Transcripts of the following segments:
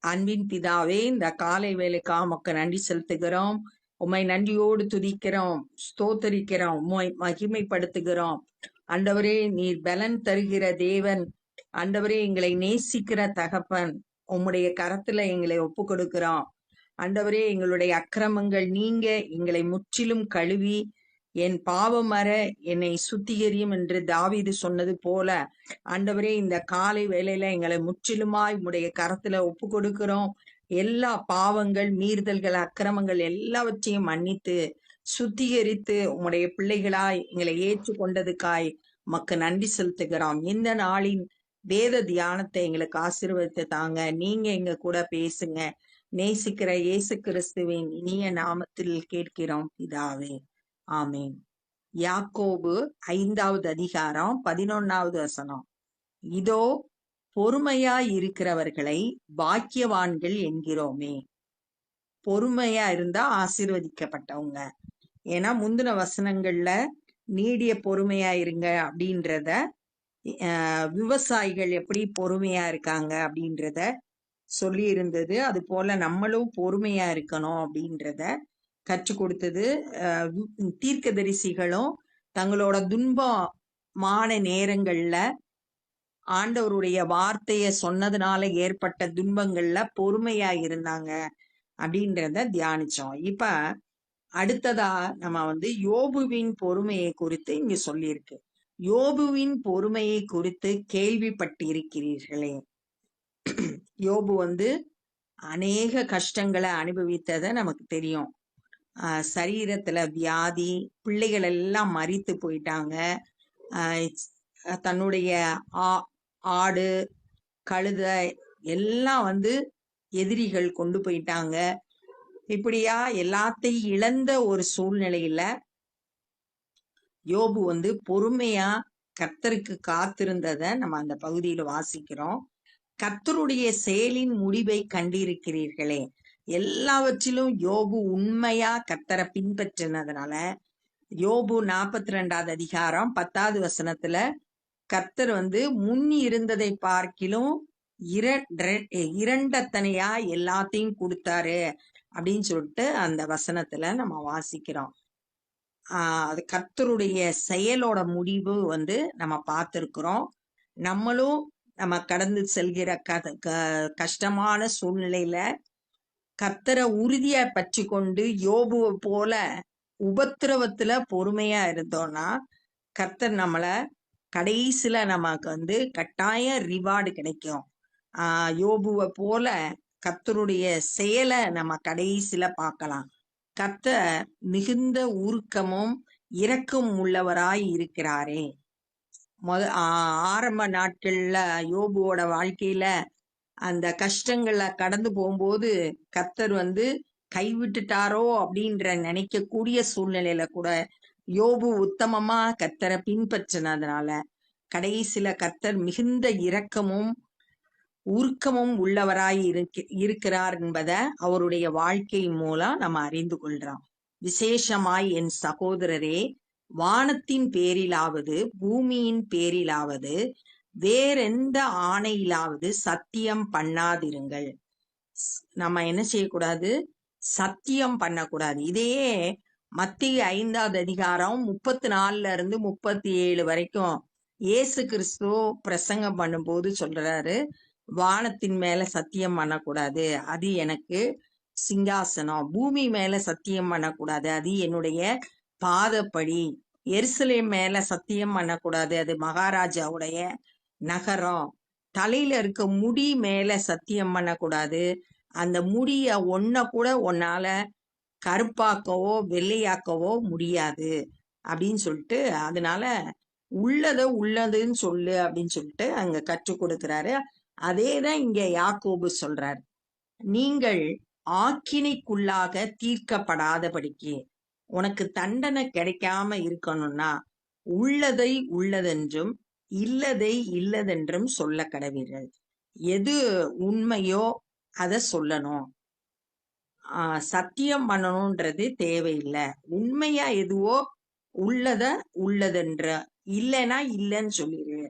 அன்பின் பிதாவே, இந்த காலை வேலைக்காக உமக்கு நன்றி செலுத்துகிறோம். உம்மை நன்றியோடு துதிக்கிறோம், ஸ்தோத்தரிக்கிறோம், உம்மை மகிமைப்படுத்துகிறோம். ஆண்டவரே, நீர் பலன் தருகிற தேவன். ஆண்டவரே, எங்களை நேசிக்கிற தகப்பன். உம்முடைய கரத்துல எங்களை ஒப்பு கொடுக்கிறோம். ஆண்டவரே, எங்களுடைய அக்கிரமங்கள் நீங்க எங்களை முற்றிலும் கழுவி என் பாவம் அற என்னை சுத்திகரியும் என்று தாவீது சொன்னது போல, ஆண்டவரே, இந்த காலை வேளையில எங்களை முற்றிலுமாய் உம்முடைய கரத்துல ஒப்பு கொடுக்கிறோம். எல்லா பாவங்கள், மீறுதல்கள், அக்கிரமங்கள் எல்லாவற்றையும் மன்னித்து சுத்திகரித்து உம்முடைய பிள்ளைகளாய் எங்களை ஏற்றுக்கொண்டதுக்காய் உமக்கு நன்றி செலுத்துகிறோம். இந்த நாளின் வேத தியானத்தை எங்களுக்கு ஆசீர்வதித்து தாங்க. நீங்க எங்க கூட பேசுங்க. நேசிக்கிற இயேசு கிறிஸ்துவின் இனிய நாமத்தில் கேட்கிறோம் பிதாவே, ஆமென். யாக்கோபு 5வது அதிகாரம் 11வது வசனம். இதோ பொறுமையாய் இருக்கிறவர்களை பாக்கியவான்கள் என்கிறோமே. பொறுமையா இருந்தா ஆசீர்வதிக்கப்பட்டவங்க. ஏன்னா முந்தின வசனங்கள்ல நீடிய பொறுமையா இருங்க அப்படின்றத, விவசாயிகள் எப்படி பொறுமையா இருக்காங்க அப்படின்றத சொல்லி இருந்தது. அது போல நம்மளும் பொறுமையா இருக்கணும் அப்படின்றத கற்றுக் கொடுத்தது. தீர்க்கதரிசிகளும் தங்களோட துன்பமான நேரங்கள்ல ஆண்டவருடைய வார்த்தைய சொன்னதுனால ஏற்பட்ட துன்பங்கள்ல பொறுமையா இருந்தாங்க அப்படின்றத தியானிச்சோம். இப்ப அடுத்ததா நம்ம யோபுவின் பொறுமையை குறித்து இங்க சொல்லியிருக்கு. யோபுவின் பொறுமையை குறித்து கேள்விப்பட்டிருக்கிறீர்களே. யோபு அநேக கஷ்டங்களை அனுபவித்ததை நமக்கு தெரியும். சரீரத்துல வியாதி, பிள்ளைகள் எல்லாம் மரித்து போயிட்டாங்க. தன்னுடைய ஆடு, கழுதை எல்லாம் எதிரிகள் கொண்டு போயிட்டாங்க. இப்படியா எல்லாத்தையும் இழந்த ஒரு சூழ்நிலையில யோபு பொறுமையா கர்த்தருக்கு காத்திருந்தத நம்ம அந்த பகுதியில வாசிக்கிறோம். கர்த்தருடைய செயலின் முடிவை கண்டிருக்கிறீர்களே. எல்லாவற்றிலும் யோபு உண்மையா கர்த்தரை பின்பற்றினதுனால யோபு 42வது அதிகாரம் 10வது வசனத்துல கர்த்தர் முன் இருந்ததை பார்க்கிலும் இரண்டத்தனையா எல்லாத்தையும் கொடுத்தாரு அப்படின்னு சொல்லிட்டு அந்த வசனத்துல நம்ம வாசிக்கிறோம். அது கர்த்தருடைய செயலோட முடிவு நம்ம பார்த்திருக்கிறோம். நம்மளும் நம்ம கடந்து செல்கிற கஷ்டமான சூழ்நிலையில கர்த்தரை உறுதியா பற்றி கொண்டு யோபுவை போல உபத்திரவத்துல பொறுமையா இருந்தோம்னா கர்த்தர் நம்மள கடைசியில நமக்கு கட்டாயம் ரிவார்டு கிடைக்கும். யோபுவை போல கர்த்தருடைய செயலை நம்ம கடைசியில பார்க்கலாம். கர்த்தர் மிகுந்த உருக்கமும் இரக்கம் உள்ளவராய் இருக்கிறாரே. ஆரம்ப நாட்கள்ல யோபுவோட வாழ்க்கையில அந்த கஷ்டங்களை கடந்து போகும்போது கர்த்தர் கைவிட்டுட்டாரோ அப்படின்ற நினைக்கக்கூடிய சூழ்நிலையில கூட யோபு உத்தமமா கர்த்தரை பின்பற்றினதுனால கடைசியில கர்த்தர் மிகுந்த இரக்கமும் உருக்கமும் உள்ளவராய் இருக்கிறார் என்பதை அவருடைய வாழ்க்கை மூலம் நம்ம அறிந்து கொள்றோம். விசேஷமாய் என் சகோதரரே, வானத்தின் பேரிலாவது பூமியின் பேரிலாவது வேறெந்த ஆணையிலாவது சத்தியம் பண்ணாதிருங்கள். நம்ம என்ன செய்யக்கூடாது? சத்தியம் பண்ணக்கூடாது. இதையே மத்திய 5வது அதிகாரம் 34ல இருந்து 37 வரைக்கும் இயேசு கிறிஸ்து பிரசங்கம் பண்ணும்போது சொல்றாரு, வானத்தின் மேல சத்தியம் பண்ணக்கூடாது, அது எனக்கு சிங்காசனம். பூமி மேல சத்தியம் பண்ணக்கூடாது, அது என்னுடைய பாதப்படி. எருசலேம் மேல சத்தியம் பண்ணக்கூடாது, அது மகாராஜாவுடைய நகரம். தலையில இருக்க முடி மேல சத்தியம் பண்ணக்கூடாது, அந்த முடிய கூட உன்னால கருப்பாக்கவோ வெள்ளையாக்கவோ முடியாது அப்படின்னு சொல்லிட்டு, அதனால உள்ளதுன்னு சொல்லு அப்படின்னு சொல்லிட்டு அங்க கற்றுக் கொடுக்கிறாரு. அதேதான் இங்க யாக்கோபு சொல்றாரு. நீங்கள் ஆக்கினைக்குள்ளாக தீர்க்கப்படாதபடிக்கு, உனக்கு தண்டனை கிடைக்காம இருக்கணும்னா உள்ளதை உள்ளதென்றும் இல்லதை இல்லதென்றும் சொல்ல கடவீர்கள். எது உண்மையோ அதை சொல்லணும். சத்தியம் பண்ணணும்ன்றது தேவையில்லை. உண்மையா எதுவோ உள்ளத உள்ளதென்ற, இல்லைன்னா இல்லைன்னு சொல்லிடு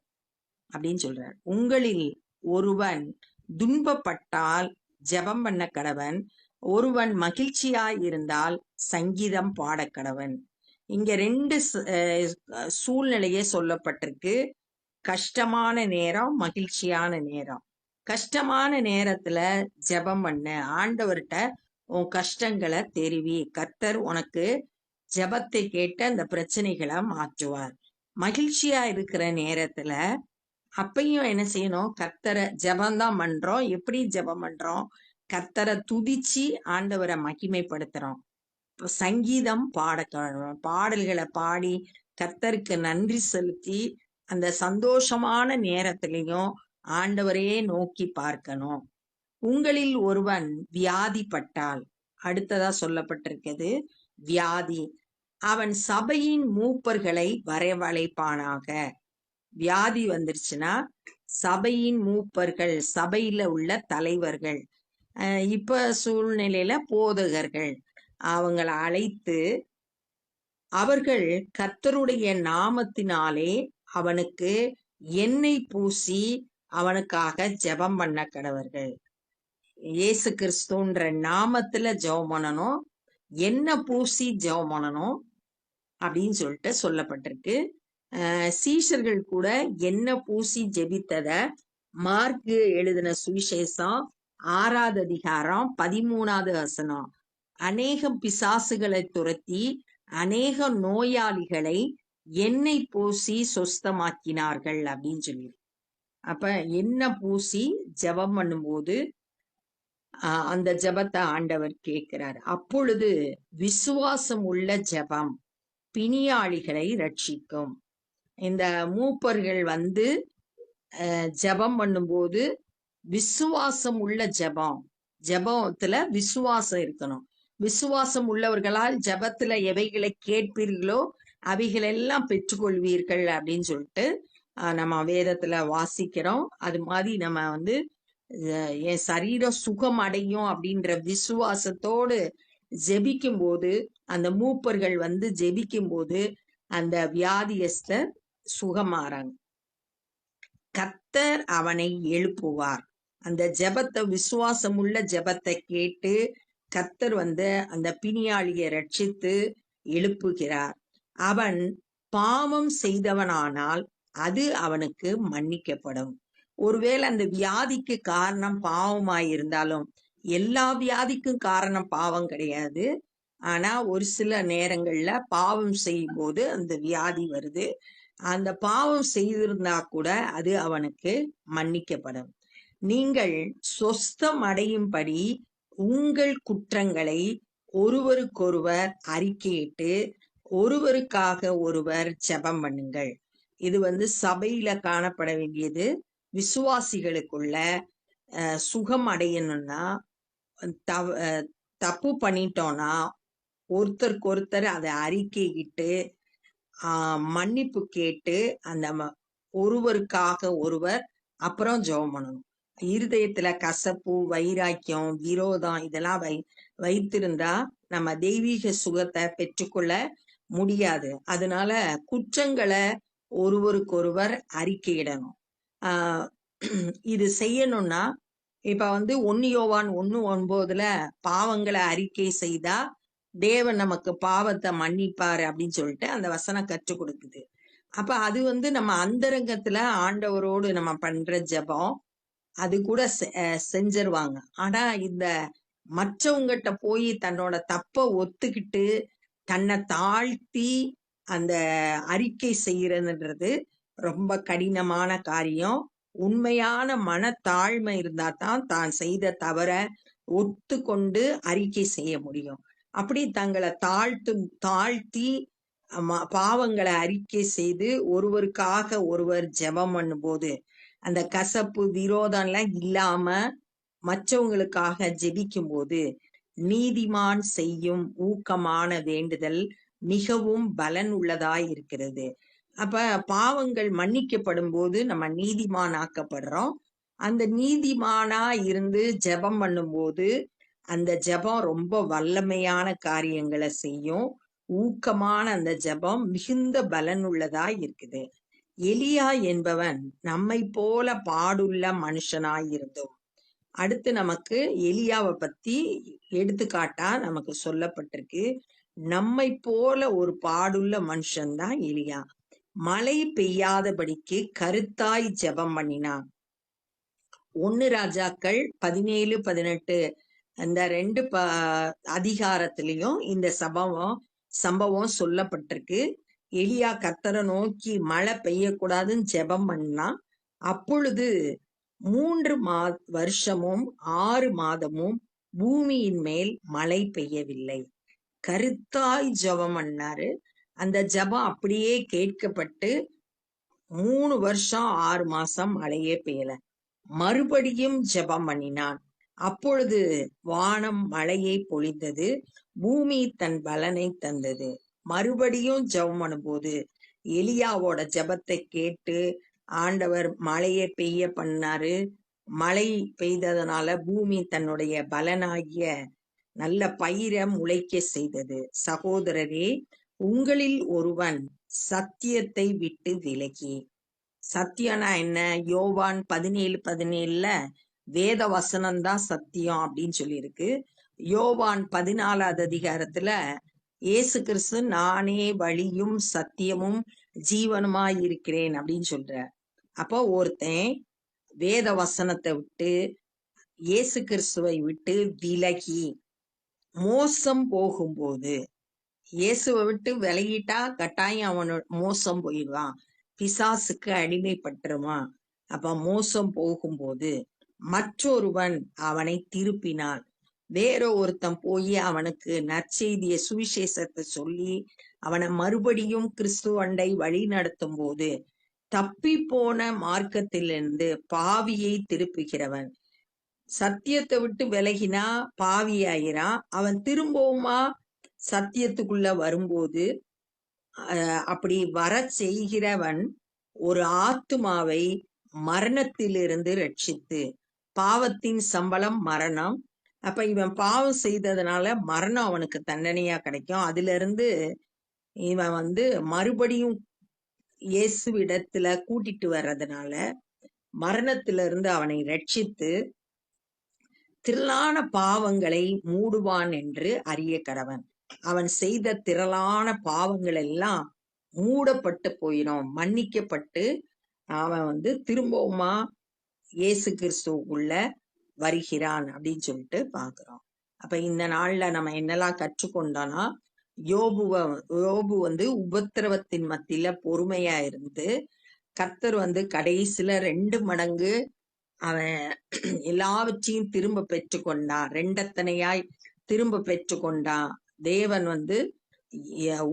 அப்படின்னு சொல்றார். உங்களில் ஒருவன் துன்பப்பட்டால் ஜெபம் பண்ண கடவன். ஒருவன் மகிழ்ச்சியாய் இருந்தால் சங்கீதம் பாட கடவன். இங்க 2 சூழ்நிலையே சொல்லப்பட்டிருக்கு. கஷ்டமான நேரம், மகிழ்ச்சியான நேரம். கஷ்டமான நேரத்துல ஜெபம் பண்ணு. ஆண்டவர்கிட்ட உன் கஷ்டங்களை தெரிவி. கர்த்தர் உனக்கு ஜெபத்தை கேட்டு அந்த பிரச்சனைகளை மாற்றுவார். மகிழ்ச்சியா இருக்கிற நேரத்துல அப்பையும் என்ன செய்யணும்? கர்த்தரை ஜெபம்தான் பண்றோம். எப்படி ஜெபம் பண்றோம்? கர்த்தரை துதிச்சு ஆண்டவரை மகிமைப்படுத்துறோம். சங்கீதம் பாடல்களை பாடி கர்த்தருக்கு நன்றி செலுத்தி அந்த சந்தோஷமான நேரத்திலையும் ஆண்டவரையே நோக்கி பார்க்கணும். உங்களில் ஒருவன் வியாதிப்பட்டால், அடுத்ததா சொல்லப்பட்டிருக்கிறது வியாதி, அவன் சபையின் மூப்பர்களை வரவழைப்பானாக. வியாதி வந்துருச்சுன்னா சபையின் மூப்பர்கள், சபையில உள்ள தலைவர்கள், இப்ப சூழ்நிலையில போதகர்கள், அவங்களை அழைத்து அவர்கள் கர்த்தருடைய நாமத்தினாலே அவனுக்கு எண்ணெய் பூசி அவனுக்காக ஜெபம் பண்ண கடவர்கள். இயேசு கிறிஸ்துன்ற நாமத்துல ஜெபம் பண்ணணும், எண்ணெய் பூசி ஜெபம் பண்ணணும் அப்படின்னு சொல்லிட்டு சொல்லப்பட்டிருக்கு. சீஷர்கள் கூட எண்ணெய் பூசி ஜெபித்தத மார்க்கு எழுதின சுவிசேஷம் 6வது அதிகாரம் 13வது வசனம். அநேகம் பிசாசுகளை துரத்தி அநேக நோயாளிகளை எண்ணெய் பூசி சொஸ்தமாக்கினார்கள் அப்படின்னு சொல்லி. அப்ப எண்ணெய் பூசி ஜெபம் பண்ணும்போது அந்த ஜெபத்தை ஆண்டவர் கேட்கிறார். அப்பொழுது விசுவாசம் உள்ள ஜெபம் பிணியாளிகளை ரட்சிக்கும். இந்த மூப்பர்கள் வந்து ஜெபம் பண்ணும்போது விசுவாசம் உள்ள ஜெபம், ஜெபத்துல விசுவாசம் இருக்கணும். விசுவாசம் உள்ளவர்களால் ஜெபத்துல எவைகளை கேட்பீர்களோ அவைகளெல்லாம் பெற்றுக்கொள்வீர்கள் அப்படின்னு சொல்லிட்டு நம்ம வேதத்துல வாசிக்கிறோம். அது மாதிரி நம்ம வந்து என் சரீரம் சுகம் அடையும் அப்படின்ற விசுவாசத்தோடு ஜெபிக்கும் போது, அந்த மூப்பர்கள் வந்து ஜெபிக்கும் போது அந்த வியாதியஸ்தர் சுகமாறாங்க. கர்த்தர் அவனை எழுப்புவார். அந்த ஜெபத்தை, விசுவாசம் உள்ள ஜெபத்தை கேட்டு கர்த்தர் வந்து அந்த பிணியாளியை ரட்சித்து எழுப்புகிறார். அவன் பாவம் செய்தவனானால் அது அவனுக்கு மன்னிக்கப்படும். ஒருவேளை அந்த வியாதிக்கு காரணம் பாவமாயிருந்தாலும், எல்லா வியாதிக்கும் காரணம் பாவம் கிடையாது. ஆனா ஒரு சில நேரங்கள்ல பாவம் செய்யும் போது அந்த வியாதி வருது. அந்த பாவம் செய்திருந்தா கூட அது அவனுக்கு மன்னிக்கப்படும். நீங்கள் சொஸ்தம் அடையும்படி உங்கள் குற்றங்களை ஒருவருக்கொருவர் அறிக்கையிட்டு ஒருவருக்காக ஒருவர் ஜெபம் பண்ணுங்கள். இது வந்து சபையில காணப்பட வேண்டியது. விசுவாசிகளுக்குள்ள சுகம் அடையணும்னா, தப்பு பண்ணிட்டோம்னா ஒருத்தருக்கு ஒருத்தர் அதை அறிக்கையிட்டு மன்னிப்பு கேட்டு அந்த ஒருவருக்காக ஒருவர் அப்புறம் ஜெபம் பண்ணணும். இருதயத்துல கசப்பு, வைராக்கியம், விரோதம் இதெல்லாம் வைத்திருந்தா நம்ம தெய்வீக சுகத்தை பெற்றுக்கொள்ள முடியாது. அதனால குற்றங்களை ஒருவருக்கொருவர் அறிக்கையிடணும். இது செய்யணும்னா, இப்ப வந்து 1 யோவான் 1:9 பாவங்களை அறிக்கை செய்தா தேவன் நமக்கு பாவத்தை மன்னிப்பாரு அப்படின்னு சொல்லிட்டு அந்த வசனம் கற்றுக் கொடுக்குது. அப்ப அது வந்து நம்ம அந்தரங்கத்துல ஆண்டவரோடு நம்ம பண்ற ஜெபம், அது கூட செஞ்சிருவாங்க. ஆனா இந்த மற்றவங்கிட்ட போய் தன்னோட தப்ப ஒத்துக்கிட்டு தன்னை தாழ்த்தி அந்த அறிக்கை செய்யறதுன்றது ரொம்ப கடினமான காரியம். உண்மையான மனத்தாழ்மை இருந்தா தான் செய்த தவற ஒத்துக்கொண்டு அறிக்கை செய்ய முடியும். அப்படி தங்களை தாழ்த்தி பாவங்களை அறிக்கை செய்து ஒருவருக்காக ஒருவர் ஜெபம் பண்ணும் போது அந்த கசப்பு, விரோதம் எல்லாம் இல்லாம மற்றவங்களுக்காக ஜெபிக்கும் போது நீதிமான் செய்யும் ஊக்கமான வேண்டுதல் மிகவும் பலன் உள்ளதாய் இருக்கிறது. அப்ப பாவங்கள் மன்னிக்கப்படும் போது நம்ம நீதிமான் ஆக்கப்படுறோம். அந்த நீதிமானா இருந்து ஜெபம் பண்ணும்போது அந்த ஜெபம் ரொம்ப வல்லமையான காரியங்களை செய்யும். ஊக்கமான அந்த ஜெபம் மிகுந்த பலன் உள்ளதாய் இருக்குது. எலியா என்பவன் நம்மை போல பாடுள்ள மனுஷனாய் இருந்தும் அடுத்து நமக்கு எலியாவை பத்தி எடுத்துக்காட்டா நமக்கு சொல்லப்பட்டிருக்கு. நம்மை போல ஒரு பாடுள்ள மனுஷன்தான் எலியா. மழை பெய்யாதபடிக்கு கருத்தாய் ஜெபம் பண்ணினான். 1 ராஜாக்கள் 17-18 அந்த 2 அதிகாரத்திலையும் இந்த சம்பவம் சொல்லப்பட்டிருக்கு. எலியா கர்த்தரை நோக்கி மழை பெய்யக்கூடாதுன்னு ஜெபம் பண்ணான். அப்பொழுது 3 வருஷமும் 6 மாதமும் பூமியின் மேல் மழை பெய்யவில்லை. கருத்தாய் ஜெபம் பண்ணாரு. அந்த ஜெபம் அப்படியே கேட்கப்பட்டு 3 வருஷம் 6 மாசம் மழையே பெய்யல. மறுபடியும் ஜெபம் பண்ணினான். அப்பொழுது வானம் மழையை பொழிந்தது, பூமி தன் பலனை தந்தது. மறுபடியும் ஜெபம் பண்ணும்போது எலியாவோட ஜெபத்தை கேட்டு ஆண்டவர் மழையை பெய்ய பண்ணாரு. மழை பெய்ததனால பூமி தன்னுடைய பலனாகிய நல்ல பயிரை முளைக்க செய்தது. சகோதரரே, உங்களில் ஒருவன் சத்தியத்தை விட்டு விலகி, சத்தியம்னா என்ன? யோவான் 17:17 வேத வசனம்தான் சத்தியம் அப்படின்னு சொல்லியிருக்கு. யோவான் 14வது அதிகாரத்துல இயேசு கிறிஸ்து நானே வழியும் சத்தியமும் ஜீவனுமாய் இருக்கிறேன் அப்படின்னு சொல்ற. அப்போ ஒருத்தன் வேத வசனத்தை விட்டு இயேசு கிறிஸ்துவை விட்டு விலகி மோசம் போகும்போது, இயேசுவை விட்டு விலகிட்டா கட்டாயம் அவன் மோசம் போயிடுவான், பிசாசுக்கு அடிமைப்பட்டுருவான். அப்ப மோசம் போகும்போது மற்றொருவன் அவனை திருப்பினான். வேற ஒருத்தன் போய் அவனுக்கு நற்செய்திய சுவிசேஷத்தை சொல்லி அவனை மறுபடியும் கிறிஸ்துவண்டை வழி நடத்தும் போது தப்பி போன மார்க்கத்திலிருந்து பாவியை திருப்புகிறவன். சத்தியத்தை விட்டு விலகினா பாவியாயிரான். அவன் திரும்பவுமா சத்தியத்துக்குள்ள வரும்போது அப்படி வர செய்கிறவன் ஒரு ஆத்துமாவை மரணத்திலிருந்து ரட்சித்து, பாவத்தின் சம்பளம் மரணம். அப்ப இவன் பாவம் செய்ததுனால மரணம் அவனுக்கு தண்டனையா கிடைக்கும். அதுல இருந்து இவன் மறுபடியும் இயேசுவிடத்துல கூட்டிட்டு வர்றதுனால மரணத்திலிருந்து அவனை ரட்சித்து திரளான பாவங்களை மூடுவான் என்று அறிய கடவன். அவன் செய்த திரளான பாவங்கள் எல்லாம் மூடப்பட்டு போயிடும், மன்னிக்கப்பட்டு அவன் திரும்பவுமா இயேசு கிறிஸ்துவுக்குள்ள வருகிறான் அப்படின்னு சொல்லிட்டு பாக்குறோம். அப்ப இந்த நாள்ல நம்ம என்னெல்லாம் கற்றுக்கொண்டோம்னா, யோபு உபத்திரவத்தின் மத்தியில பொறுமையா இருந்து கர்த்தர் கடைசியில 2 மடங்கு அவன் எல்லாவற்றையும் திரும்ப பெற்றுக்கொண்டான், 2 திரும்ப பெற்றுக்கொண்டான். தேவன்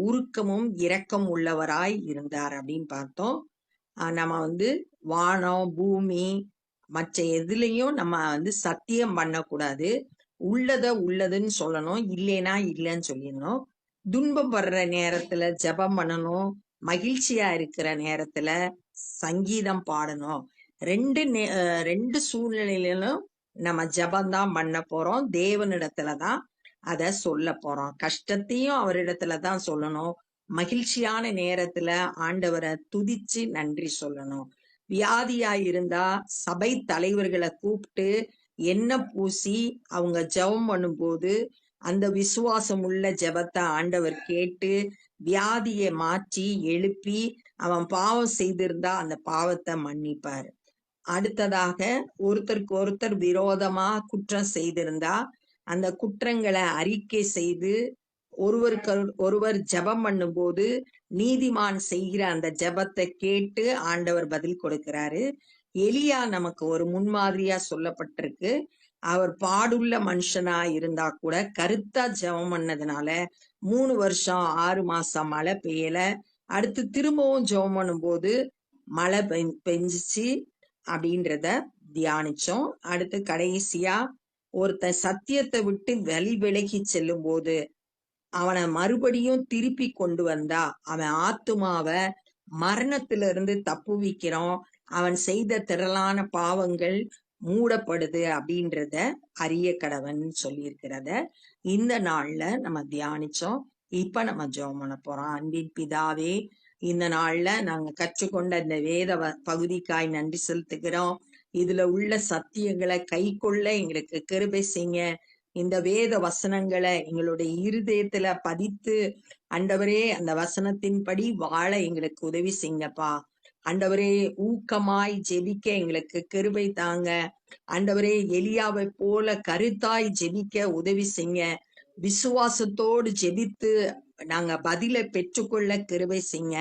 உருக்கமும் இரக்கம் உள்ளவராய் இருந்தார் அப்படின்னு பார்த்தோம். நம்ம வானம் பூமி மற்ற எதுலையும் நம்ம சத்தியம் பண்ணக்கூடாது. உள்ளதுன்னு சொல்லணும், இல்லைன்னா இல்லைன்னு சொல்லிடணும். துன்பம் படுற நேரத்துல ஜெபம் பண்ணணும், மகிழ்ச்சியா இருக்கிற நேரத்துல சங்கீதம் பாடணும். 2 சூழ்நிலையிலும் நம்ம ஜெபம்தான் பண்ண போறோம். தேவனிடத்துலதான் அத சொல்ல போறோம். கஷ்டத்தையும் அவரிடத்துலதான் சொல்லணும், மகிழ்ச்சியான நேரத்துல ஆண்டவரை துதிச்சு நன்றி சொல்லணும். வியாதியா இருந்தா சபை தலைவர்களை கூப்பிட்டு எண்ணெய் பூசி அவங்க ஜெபம் பண்ணும்போது அந்த விசுவாசம் உள்ள ஜெபத்தை ஆண்டவர் கேட்டு வியாதியை மாற்றி எழுப்பி அவன் பாவம் செய்திருந்தா அந்த பாவத்தை மன்னிப்பார். அடுத்ததாக ஒருத்தருக்கு ஒருத்தர் விரோதமா குற்றம் செய்திருந்தா அந்த குற்றங்களை அறிக்கை செய்து ஒருவருக்கு ஒருவர் ஜெபம் பண்ணும்போது நீதிமான் செய்கிற அந்த ஜெபத்தை கேட்டு ஆண்டவர் பதில் கொடுக்கிறாரு. எலியா நமக்கு ஒரு முன்மாதிரியா சொல்லப்பட்டிருக்கு. அவர் பாடுள்ள மனுஷனா இருந்தா கூட கருத்தா ஜெபம் பண்ணதுனால 3 வருஷம் 6 மாசம் மழை பெய்யல. அடுத்து திரும்பவும் ஜெபம் பண்ணும்போது மழை பெஞ்சிச்சு அப்படின்றத தியானிச்சோம். அடுத்து கடைசியா ஒருத்தன் சத்தியத்தை விட்டு விலகி செல்லும் போது அவனை மறுபடியும் திருப்பி கொண்டு வந்தா அவன் ஆத்துமாவை மரணத்திலிருந்து தப்புவிக்கிறோம், அவன் செய்த திரளான பாவங்கள் மூடப்படுது அப்படின்றத அறிய கடவன் சொல்லியிருக்கிறத இந்த நாள்ல நம்ம தியானிச்சோம். இப்ப நம்ம ஜெபம் பண்ண போறோம். அன்பின் பிதாவே, இந்த நாள்ல நாங்க கற்றுக்கொண்ட இந்த வேத பகுதிக்காய் நன்றி செலுத்துகிறோம். இதுல உள்ள சத்தியங்களை கை கொள்ள எங்களுக்கு கிருபை செய்யுங்க. இந்த வேத வசனங்களை எங்களுடைய இருதயத்துல பதித்து ஆண்டவரே அந்த வசனத்தின்படி வாழ எங்களுக்கு உதவி செய்யுங்கப்பா. ஆண்டவரே ஊக்கமாய் ஜெபிக்க எங்களுக்கு கிருபை தாங்க. ஆண்டவரே எலியாவை போல கருத்தாய் ஜெபிக்க உதவி செய்யுங்க. விசுவாசத்தோடு ஜெபித்து நாங்க பதிலை பெற்றுக்கொள்ள கிருபை செய்யுங்க.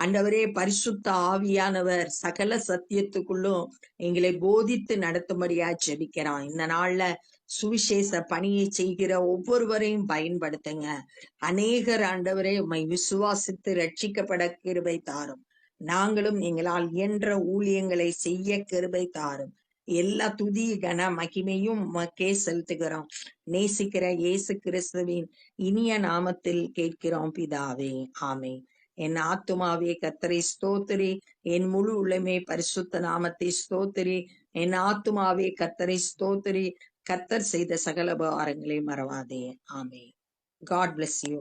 ஆண்டவரே பரிசுத்த ஆவியானவர் சகல சத்தியத்துக்குள்ளும் எங்களை போதித்து நடத்தும்படியா ஜெபிக்கிறோம். இந்த நாள்ல சுவிசேஷ பணியை செய்கிற ஒவ்வொருவரையும் பயன்படுத்துங்க. அநேகர் ஆண்டவரே உம்மை விசுவாசித்து ரட்சிக்கப்பட கிருபை தாரும். நாங்களும் எங்களால் இயன்ற ஊழியங்களை செய்ய கிருபை தாரும். எல்லா துதி கன மகிமையும் உமக்கே செலுத்துகிறோம். நேசிக்கிற இயேசு கிறிஸ்துவின் இனிய நாமத்தில் கேட்கிறோம் பிதாவே, ஆமென். என் ஆத்துமாவே கர்த்தரை ஸ்தோத்திரி, என் முழு உள்ளமே பரிசுத்த நாமத்தை ஸ்தோத்திரி. என் ஆத்துமாவே கர்த்தரை ஸ்தோத்திரி, கர்த்தர் செய்த சகல உபகாரங்களை மறவாதே. ஆமென். God bless you.